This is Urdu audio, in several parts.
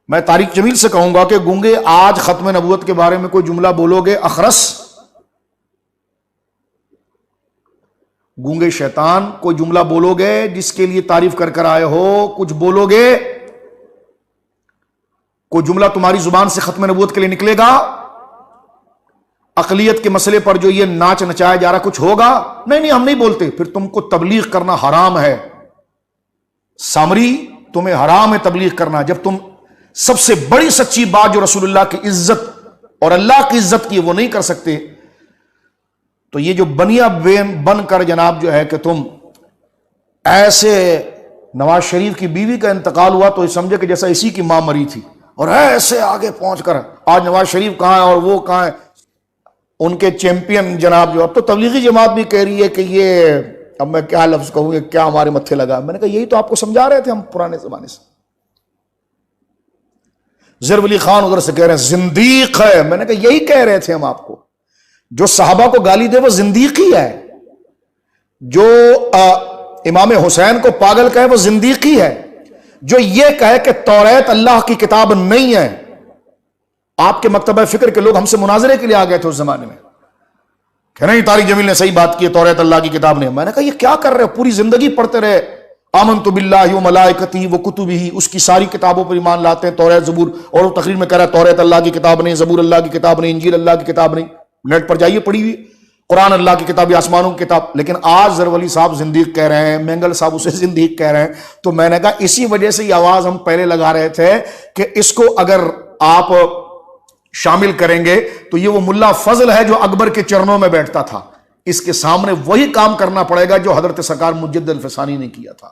میں طارق جمیل سے کہوں گا کہ گونگے آج ختم نبوت کے بارے میں کوئی جملہ بولو گے اخرس، گونگے شیطان کوئی جملہ بولو گے جس کے لیے تعریف کر کر آئے ہو، کچھ بولو گے، کوئی جملہ تمہاری زبان سے ختم نبوت کے لیے نکلے گا؟ اقلیت کے مسئلے پر جو یہ ناچ نچایا جا رہا کچھ ہوگا؟ نہیں ہم نہیں بولتے۔ پھر تم کو تبلیغ کرنا حرام ہے سامری، تمہیں حرام ہے تبلیغ کرنا جب تم سب سے بڑی سچی بات جو رسول اللہ کی عزت اور اللہ کی عزت کی وہ نہیں کر سکتے۔ تو یہ جو بنیا بن کر جناب جو ہے کہ تم ایسے، نواز شریف کی بیوی کا انتقال ہوا تو سمجھے کہ جیسا اسی کی ماں مری تھی، اور ایسے آگے پہنچ کر آج نواز شریف کہاں ہے اور وہ کہاں ہے، ان کے چیمپئن جناب جو اب تو تبلیغی جماعت بھی کہہ رہی ہے کہ یہ، اب میں کیا لفظ کہوں گا، کیا ہمارے متھے لگا۔ میں نے کہا یہی تو آپ کو سمجھا رہے تھے ہم پرانے زمانے سے۔ زر علی خان ادھر سے کہہ رہے ہیں زندیق ہے، میں نے کہا یہی کہہ رہے تھے ہم آپ کو، جو صحابہ کو گالی دے وہ زندیق ہی ہے، جو امام حسین کو پاگل کہے وہ زندیق ہی ہے، جو یہ کہے کہ توریت اللہ کی کتاب نہیں ہے۔ آپ کے مکتبہ فکر کے لوگ ہم سے مناظرے کے لیے آ گئے تھے اس زمانے میں کہ نہیں طارق جمیل نے صحیح بات کی، توریت اللہ کی کتاب نہیں۔ میں نے کہا یہ کیا کر رہے ہو، پوری زندگی پڑھتے رہے آمنت باللہ و ملائکتہ و کتبہ، اس کی ساری کتابوں پر ایمان لاتے ہیں، توریت زبور، اور وہ تقریر میں کہہ رہا ہے توریت اللہ کی کتاب نہیں، زبور اللہ کی کتاب نہیں، انجیل اللہ کی کتاب نہیں۔ نیٹ پر جائیے پڑھی ہوئی، قرآن اللہ کی کتاب، آسمانوں کی کتاب۔ لیکن آج زرولی صاحب زندیق کہہ رہے ہیں، مینگل صاحب اسے زندیق کہہ رہے ہیں۔ تو میں نے کہا اسی وجہ سے یہ آواز ہم پہلے لگا رہے تھے کہ اس کو اگر آپ شامل کریں گے تو یہ وہ ملا فضل ہے جو اکبر کے چرنوں میں بیٹھتا تھا، اس کے سامنے وہی کام کرنا پڑے گا جو حضرت سرکار مجد الفسانی نے کیا تھا،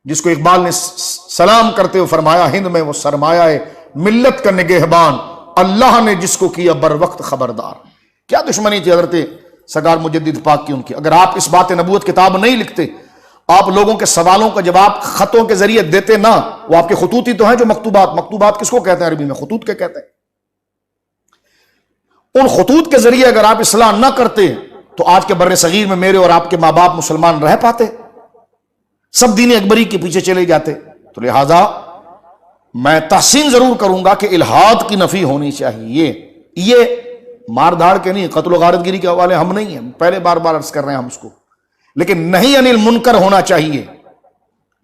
جس کو اقبال نے سلام کرتے ہوئے فرمایا ہند میں وہ سرمایہ ہے ملت کا نگہبان، اللہ نے جس کو کیا بر وقت خبردار۔ کیا دشمنی تھی حضرت سرکار مجدد پاک کی ان کی؟ اگر آپ اس بات نبوت کتاب نہیں لکھتے، آپ لوگوں کے سوالوں کا جواب خطوں کے ذریعے دیتے نہ، وہ آپ کے خطوط ہی تو ہیں جو مکتوبات کس کو کہتے ہیں عربی میں؟ خطوط کے کہتے ہیں۔ ان خطوط کے ذریعے اگر آپ اصلاح نہ کرتے تو آج کے بر صغیر میں میرے اور آپ کے ماں باپ مسلمان رہ پاتے؟ سب دین اکبری کے پیچھے چلے جاتے۔ تو لہذا میں تحسین ضرور کروں گا کہ الہاد کی نفی ہونی چاہیے۔ یہ مار دھاڑ کے نہیں، قتل و غارت گیری کے حوالے ہم نہیں ہیں، پہلے بار عرض کر رہے ہیں ہم اس کو، لیکن نہیں انل منکر ہونا چاہیے۔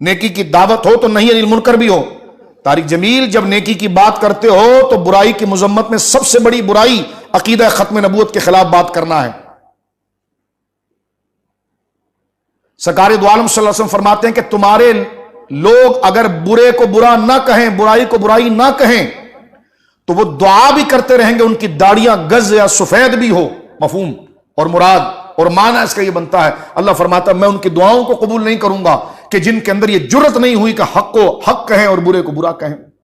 نیکی کی دعوت ہو تو نہیں انل منکر بھی ہو۔ طارق جمیل جب نیکی کی بات کرتے ہو تو برائی کی مذمت میں سب سے بڑی برائی عقیدہ ختم نبوت کے خلاف بات کرنا ہے۔ سرکار دو عالم صلی اللہ علیہ وسلم فرماتے ہیں کہ تمہارے لوگ اگر برے کو برا نہ کہیں، برائی کو برائی نہ کہیں، تو وہ دعا بھی کرتے رہیں گے ان کی داڑیاں گز یا سفید بھی ہو۔ مفہوم اور مراد اور معنی اس کا یہ بنتا ہے، اللہ فرماتا ہے میں ان کی دعاؤں کو قبول نہیں کروں گا کہ جن کے اندر یہ جرت نہیں ہوئی کہ حق کو حق کہیں اور برے کو برا کہیں۔